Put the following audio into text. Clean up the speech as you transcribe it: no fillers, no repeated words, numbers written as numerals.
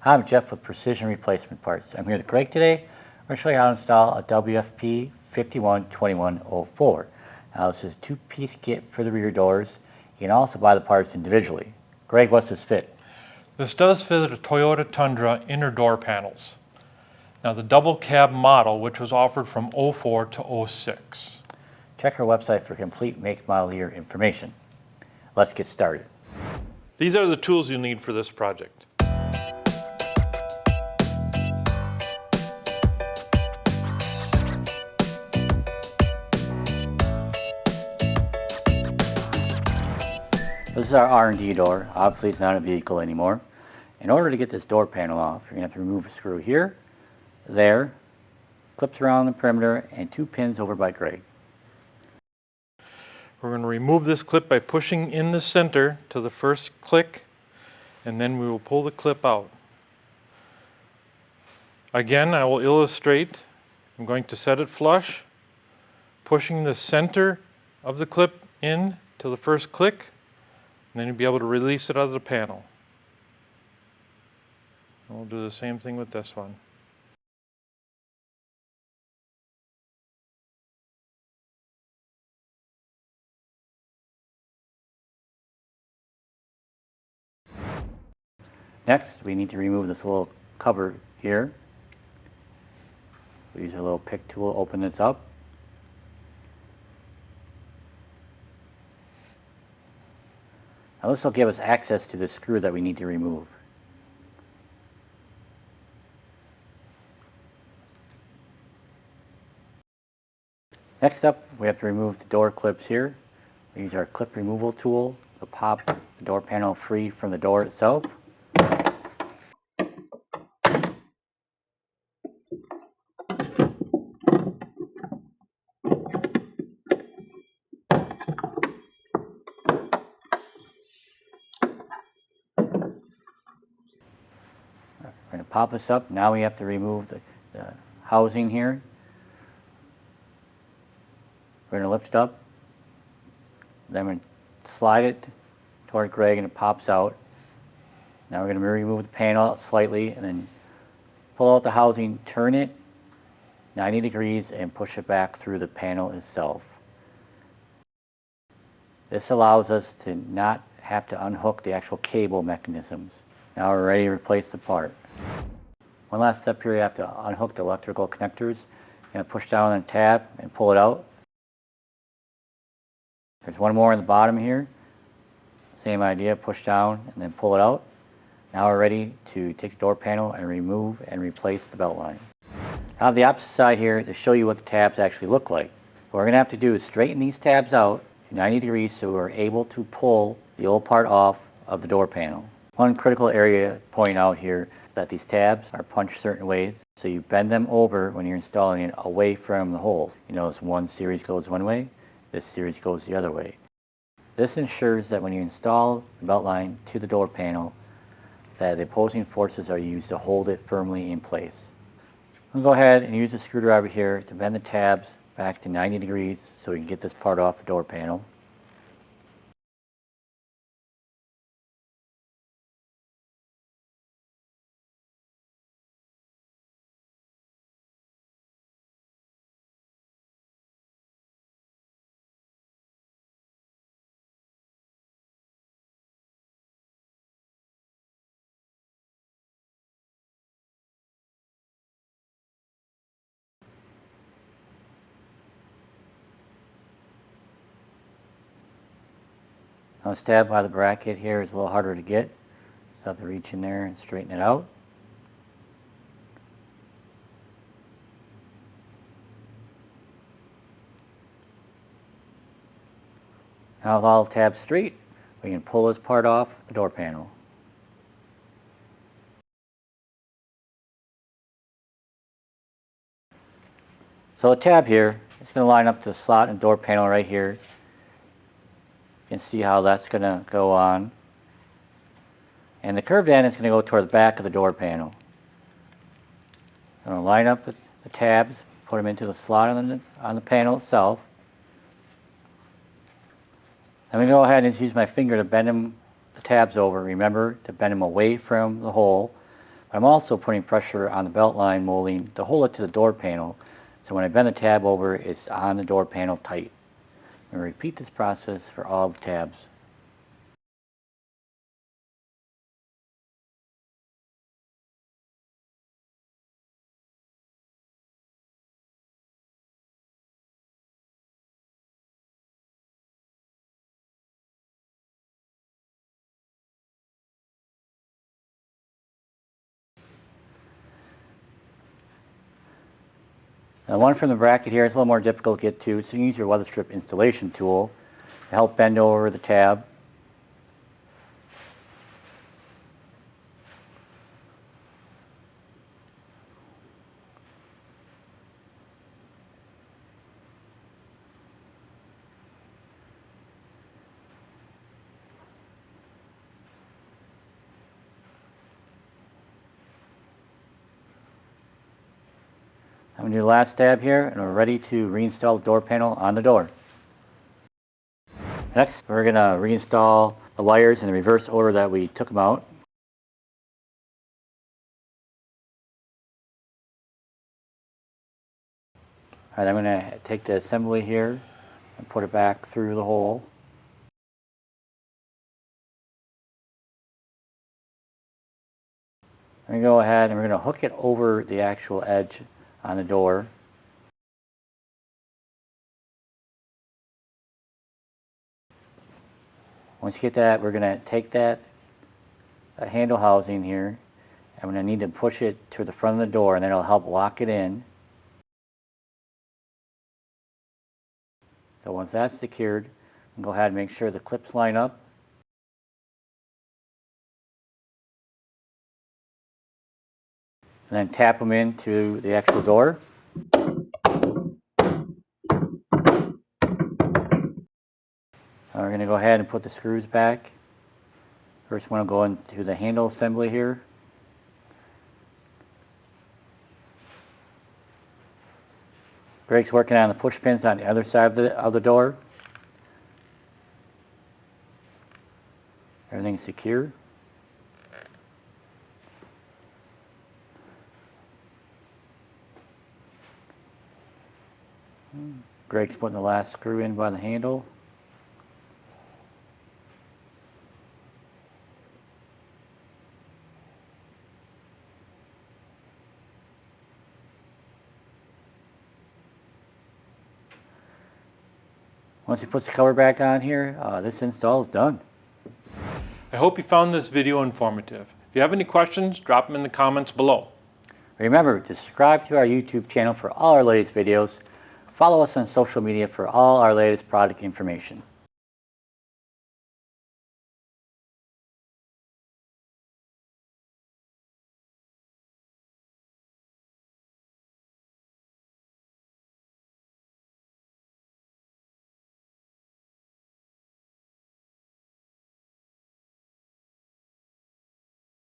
I'm Jeff with Precision Replacement Parts. I'm here with Greg today. I'm going to show you how to install a WFP 512104. Now this is a two-piece kit for the rear doors. You can also buy the parts individually. Greg, what's this fit? This does fit a Toyota Tundra inner door panels. Now the double cab model, which was offered from 04 to 06. Check our website for complete make, model, year information. Let's get started. These are the tools you'll need for this project. This is our R&D door. Obviously it's not a vehicle anymore. In order to get this door panel off, you're going to have to remove a screw here, there, clips around the perimeter, and two pins over by Greg. We're going to remove this clip by pushing in the center to the first click, and then we will pull the clip out. Again, I will illustrate. I'm going to set it flush, pushing the center of the clip in to the first click, and then you'll be able to release it out of the panel. And we'll do the same thing with this one. Next, we need to remove this little cover here. We use a little pick tool to open this up. Now this will give us access to the screw that we need to remove. Next up, we have to remove the door clips here. We use our clip removal tool to pop the door panel free from the door itself. We're going to pop this up. Now we have to remove the housing here. We're going to lift it up. Then we're going to slide it toward Greg and it pops out. Now we're going to remove the panel out slightly and then pull out the housing, turn it 90 degrees and push it back through the panel itself. This allows us to not have to unhook the actual cable mechanisms. Now we're ready to replace the part. One last step here, you have to unhook the electrical connectors. You're going to push down on the tab and pull it out. There's one more in the bottom here. Same idea, push down and then pull it out. Now we're ready to take the door panel and remove and replace the belt line. Now the opposite side here to show you what the tabs actually look like. What we're going to have to do is straighten these tabs out to 90 degrees so we're able to pull the old part off of the door panel. One critical area to point out here is that these tabs are punched certain ways, so you bend them over when you're installing it away from the holes. You notice one series goes one way, this series goes the other way. This ensures that when you install the belt line to the door panel, that the opposing forces are used to hold it firmly in place. We'll go ahead and use the screwdriver here to bend the tabs back to 90 degrees so we can get this part off the door panel. Now the tab by the bracket here is a little harder to get, so I have to reach in there and straighten it out. Now with all the tabs straight, we can pull this part off the door panel. So the tab here is going to line up to the slot and door panel right here. You can see how that's going to go on. And the curved end is going to go toward the back of the door panel. I'm going to line up the tabs, put them into the slot on the panel itself. I'm going to go ahead and just use my finger to bend the tabs over. Remember to bend them away from the hole. I'm also putting pressure on the Beltline molding to hold it to the door panel, so when I bend the tab over, it's on the door panel tight. I'm going to repeat this process for all the tabs. Now, the one from the bracket here is a little more difficult to get to, so you use your Weatherstrip installation tool to help bend over the tab. I'm going to do the last tab here, and we're ready to reinstall the door panel on the door. Next, we're going to reinstall the wires in the reverse order that we took them out. Alright, I'm going to take the assembly here and put it back through the hole. We're going to go ahead and we're going to hook it over the actual edge on the door. Once you get that, we're going to take that handle housing here, and we're going to need to push it to the front of the door, and then it'll help lock it in. So once that's secured, we'll go ahead and make sure the clips line up. And then tap them into the actual door. We're going to go ahead and put the screws back. First one will go into the handle assembly here. Greg's working on the push pins on the other side of the door. Everything's secure. Greg's putting the last screw in by the handle. Once he puts the cover back on here, this install is done. I hope you found this video informative. If you have any questions, drop them in the comments below. Remember to subscribe to our YouTube channel for all our latest videos. Follow us on social media for all our latest product information.